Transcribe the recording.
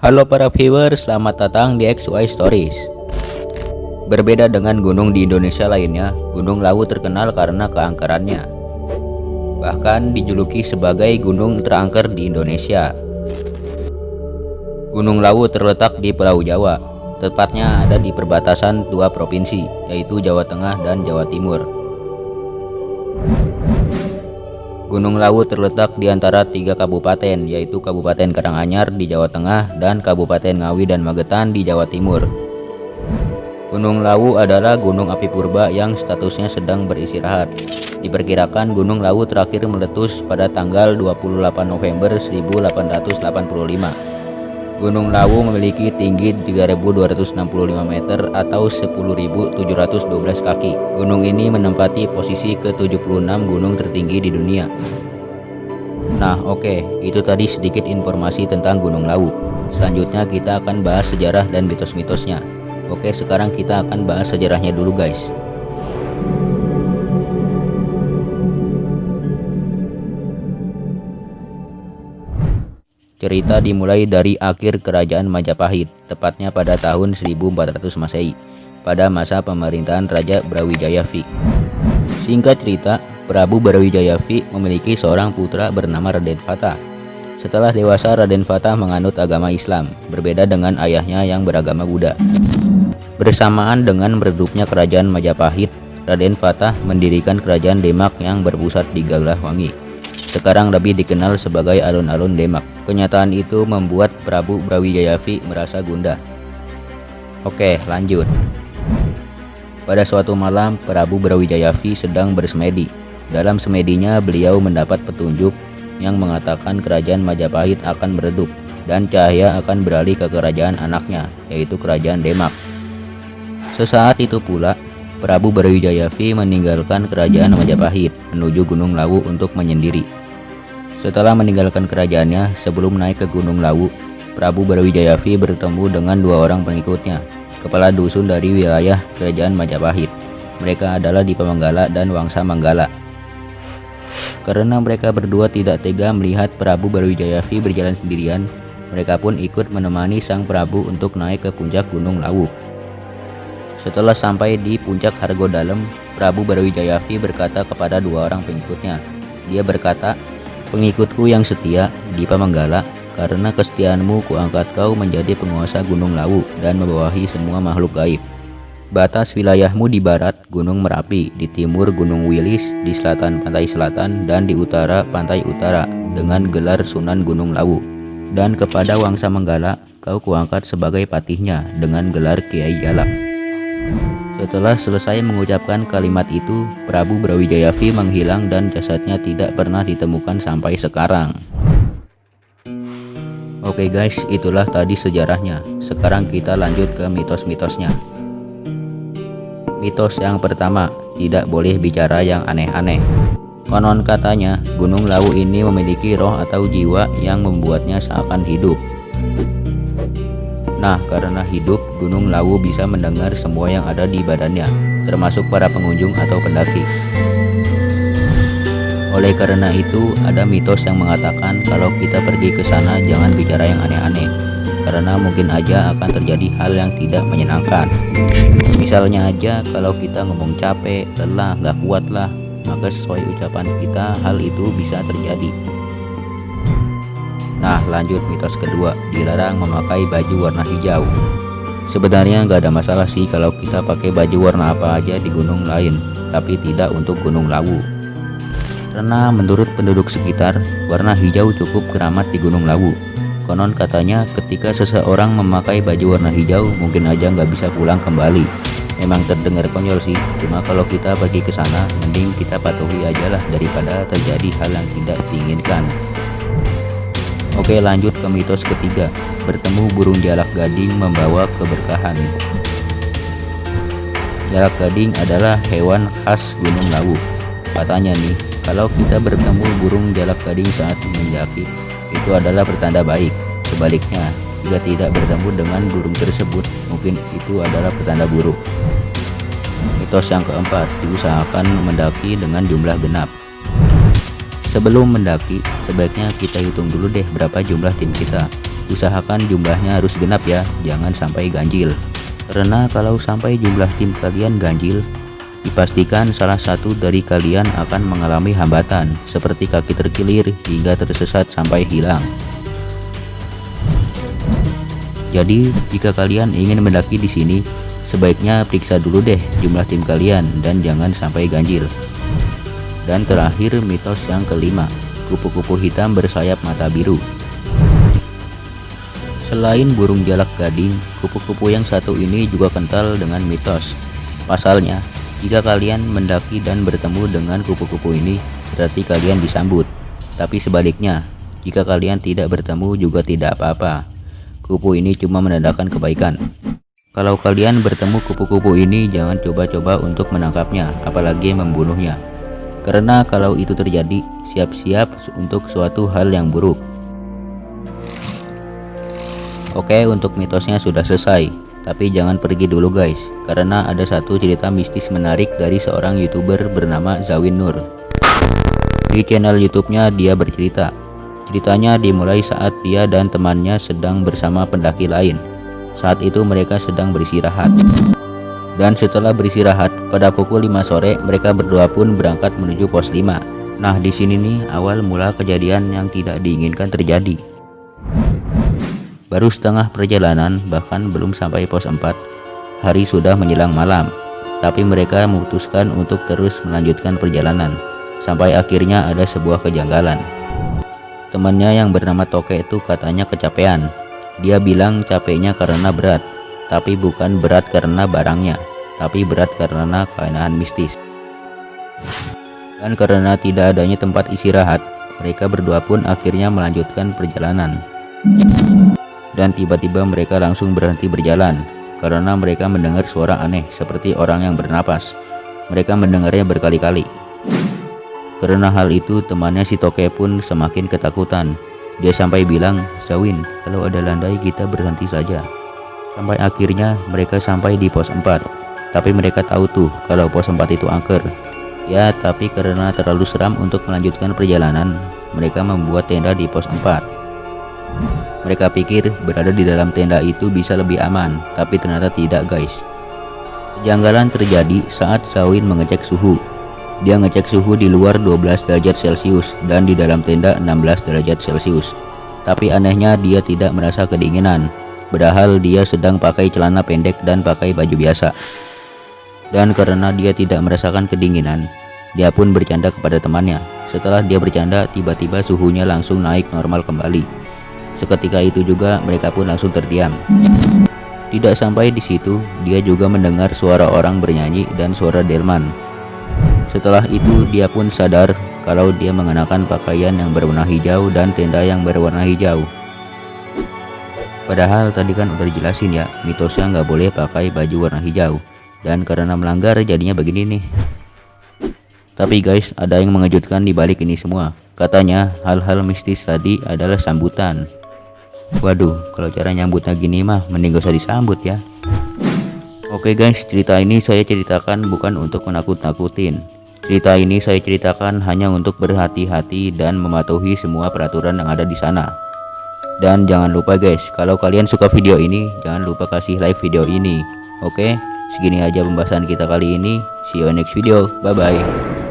Halo para viewers, selamat datang di XY Stories. Berbeda dengan gunung di Indonesia lainnya, Gunung Lawu terkenal karena keangkerannya. Bahkan dijuluki sebagai gunung terangker di Indonesia. Gunung Lawu terletak di Pulau Jawa, tepatnya ada di perbatasan dua provinsi, yaitu Jawa Tengah dan Jawa Timur. Gunung Lawu terletak di antara tiga kabupaten, yaitu Kabupaten Karanganyar di Jawa Tengah dan Kabupaten Ngawi dan Magetan di Jawa Timur. Gunung Lawu adalah gunung api purba yang statusnya sedang beristirahat. Diperkirakan Gunung Lawu terakhir meletus pada tanggal 28 November 1885. Gunung Lawu memiliki tinggi 3.265 meter atau 10.712 kaki. Gunung ini menempati posisi ke-76 gunung tertinggi di dunia. Nah oke, itu tadi sedikit informasi tentang Gunung Lawu. Selanjutnya kita akan bahas sejarah dan mitos-mitosnya. Oke, sekarang kita akan bahas sejarahnya dulu guys. Cerita dimulai dari akhir kerajaan Majapahit, tepatnya pada tahun 1400 Masehi, pada masa pemerintahan Raja Brawijaya V. Singkat cerita, Prabu Brawijaya V memiliki seorang putra bernama Raden Fatah. Setelah dewasa, Raden Fatah menganut agama Islam, berbeda dengan ayahnya yang beragama Buddha. Bersamaan dengan meredupnya kerajaan Majapahit, Raden Fatah mendirikan kerajaan Demak yang berpusat di Gagahwangi. Sekarang lebih dikenal sebagai alun-alun Demak. Kenyataan itu membuat Prabu Brawijaya V merasa gundah. Oke, lanjut. Pada suatu malam, Prabu Brawijaya V sedang bersemedi. Dalam semedinya, beliau mendapat petunjuk yang mengatakan kerajaan Majapahit akan meredup dan cahaya akan beralih ke kerajaan anaknya, yaitu kerajaan Demak. Sesaat itu pula, Prabu Brawijaya V meninggalkan kerajaan Majapahit menuju Gunung Lawu untuk menyendiri. Setelah meninggalkan kerajaannya, sebelum naik ke Gunung Lawu, Prabu Brawijaya V bertemu dengan dua orang pengikutnya, kepala dusun dari wilayah kerajaan Majapahit. Mereka adalah Dipa Manggala dan Wangsa Manggala. Karena mereka berdua tidak tega melihat Prabu Brawijaya V berjalan sendirian, mereka pun ikut menemani sang Prabu untuk naik ke puncak Gunung Lawu. Setelah sampai di puncak Hargodalem, Prabu Brawijaya V berkata kepada dua orang pengikutnya. Dia berkata, "Pengikutku yang setia, Dipa Manggala, karena kesetiaanmu kuangkat kau menjadi penguasa Gunung Lawu dan membawahi semua makhluk gaib. Batas wilayahmu di barat Gunung Merapi, di timur Gunung Wilis, di selatan Pantai Selatan, dan di utara Pantai Utara dengan gelar Sunan Gunung Lawu. Dan kepada Wangsa Manggala, kau kuangkat sebagai patihnya dengan gelar Kiai Jalak." Setelah selesai mengucapkan kalimat itu, Prabu Brawijaya V menghilang dan jasadnya tidak pernah ditemukan sampai sekarang. Oke guys, itulah tadi sejarahnya. Sekarang kita lanjut ke mitos-mitosnya. Mitos yang pertama, tidak boleh bicara yang aneh-aneh. Konon katanya, Gunung Lawu ini memiliki roh atau jiwa yang membuatnya seakan hidup. Nah, karena hidup, Gunung Lawu bisa mendengar semua yang ada di badannya, termasuk para pengunjung atau pendaki. Oleh karena itu, ada mitos yang mengatakan kalau kita pergi ke sana jangan bicara yang aneh-aneh, karena mungkin aja akan terjadi hal yang tidak menyenangkan. Misalnya aja kalau kita ngomong capek, lelah, gak kuat lah, maka sesuai ucapan kita hal itu bisa terjadi. Nah lanjut mitos kedua, dilarang memakai baju warna hijau. Sebenarnya nggak ada masalah sih kalau kita pakai baju warna apa aja di gunung lain, tapi tidak untuk Gunung Lawu. Karena menurut penduduk sekitar, warna hijau cukup keramat di Gunung Lawu. Konon katanya ketika seseorang memakai baju warna hijau mungkin aja nggak bisa pulang kembali. Memang terdengar konyol sih, cuma kalau kita pergi ke sana mending kita patuhi aja lah daripada terjadi hal yang tidak diinginkan. Oke, lanjut ke mitos ketiga, bertemu burung jalak gading membawa keberkahan. Jalak gading adalah hewan khas Gunung Lawu. Katanya nih, kalau kita bertemu burung jalak gading saat mendaki, itu adalah pertanda baik. Sebaliknya, jika tidak bertemu dengan burung tersebut, mungkin itu adalah pertanda buruk. Mitos yang keempat, diusahakan mendaki dengan jumlah genap. Sebelum mendaki, sebaiknya kita hitung dulu deh berapa jumlah tim kita. Usahakan jumlahnya harus genap ya, jangan sampai ganjil. Karena kalau sampai jumlah tim kalian ganjil, dipastikan salah satu dari kalian akan mengalami hambatan seperti kaki terkilir hingga tersesat sampai hilang. Jadi, jika kalian ingin mendaki di sini, sebaiknya periksa dulu deh jumlah tim kalian dan jangan sampai ganjil. Dan terakhir, mitos yang kelima, kupu-kupu hitam bersayap mata biru. Selain burung jalak gading, kupu-kupu yang satu ini juga kental dengan mitos. Pasalnya, jika kalian mendaki dan bertemu dengan kupu-kupu ini, berarti kalian disambut. Tapi sebaliknya, jika kalian tidak bertemu juga tidak apa-apa. Kupu ini cuma menandakan kebaikan. Kalau kalian bertemu kupu-kupu ini, jangan coba-coba untuk menangkapnya, apalagi membunuhnya. Karena kalau itu terjadi, siap-siap untuk suatu hal yang buruk. Oke, untuk mitosnya sudah selesai. Tapi jangan pergi dulu guys, karena ada satu cerita mistis menarik dari seorang YouTuber bernama Zawin Nur. Di channel YouTube-nya dia bercerita. Ceritanya dimulai saat dia dan temannya sedang bersama pendaki lain. Saat itu mereka sedang beristirahat. Dan setelah beristirahat, pada pukul 5 sore mereka berdua pun berangkat menuju pos 5. Nah, di sini nih awal mula kejadian yang tidak diinginkan terjadi. Baru setengah perjalanan, bahkan belum sampai pos 4, hari sudah menjelang malam. Tapi mereka memutuskan untuk terus melanjutkan perjalanan, sampai akhirnya ada sebuah kejanggalan. Temannya yang bernama Toke itu katanya kecapean. Dia bilang capeknya karena berat, tapi bukan berat karena barangnya, tapi berat karena keanehan mistis. Dan karena tidak adanya tempat istirahat, mereka berdua pun akhirnya melanjutkan perjalanan. Dan tiba-tiba mereka langsung berhenti berjalan karena mereka mendengar suara aneh seperti orang yang bernapas. Mereka mendengarnya berkali-kali. Karena hal itu, temannya si Toke pun semakin ketakutan. Dia sampai bilang, "Zawin, kalau ada landai kita berhenti saja." Sampai akhirnya mereka sampai di pos 4. Tapi mereka tahu tuh kalau pos 4 itu angker. Ya, tapi karena terlalu seram untuk melanjutkan perjalanan, mereka membuat tenda di pos 4. Mereka pikir berada di dalam tenda itu bisa lebih aman, tapi ternyata tidak guys. Kejanggalan terjadi saat Zawin mengecek suhu. Dia ngecek suhu di luar 12 derajat Celcius dan di dalam tenda 16 derajat Celcius. Tapi anehnya dia tidak merasa kedinginan, padahal dia sedang pakai celana pendek dan pakai baju biasa. Dan karena dia tidak merasakan kedinginan, dia pun bercanda kepada temannya. Setelah dia bercanda, tiba-tiba suhunya langsung naik normal kembali. Seketika itu juga mereka pun langsung terdiam. Tidak sampai di situ, dia juga mendengar suara orang bernyanyi dan suara delman. Setelah itu dia pun sadar kalau dia mengenakan pakaian yang berwarna hijau dan tenda yang berwarna hijau. Padahal tadi kan udah dijelasin ya, mitosnya nggak boleh pakai baju warna hijau. Dan karena melanggar jadinya begini nih. Tapi guys, ada yang mengejutkan di balik ini semua. Katanya hal-hal mistis tadi adalah sambutan. Waduh, kalau cara nyambutnya gini mah mending gak usah disambut ya. Oke guys, cerita ini saya ceritakan bukan untuk menakut-nakutin. Cerita ini saya ceritakan hanya untuk berhati-hati dan mematuhi semua peraturan yang ada di sana. Dan jangan lupa guys, kalau kalian suka video ini, jangan lupa kasih like video ini. Oke, segini aja pembahasan kita kali ini. See you next video. Bye bye.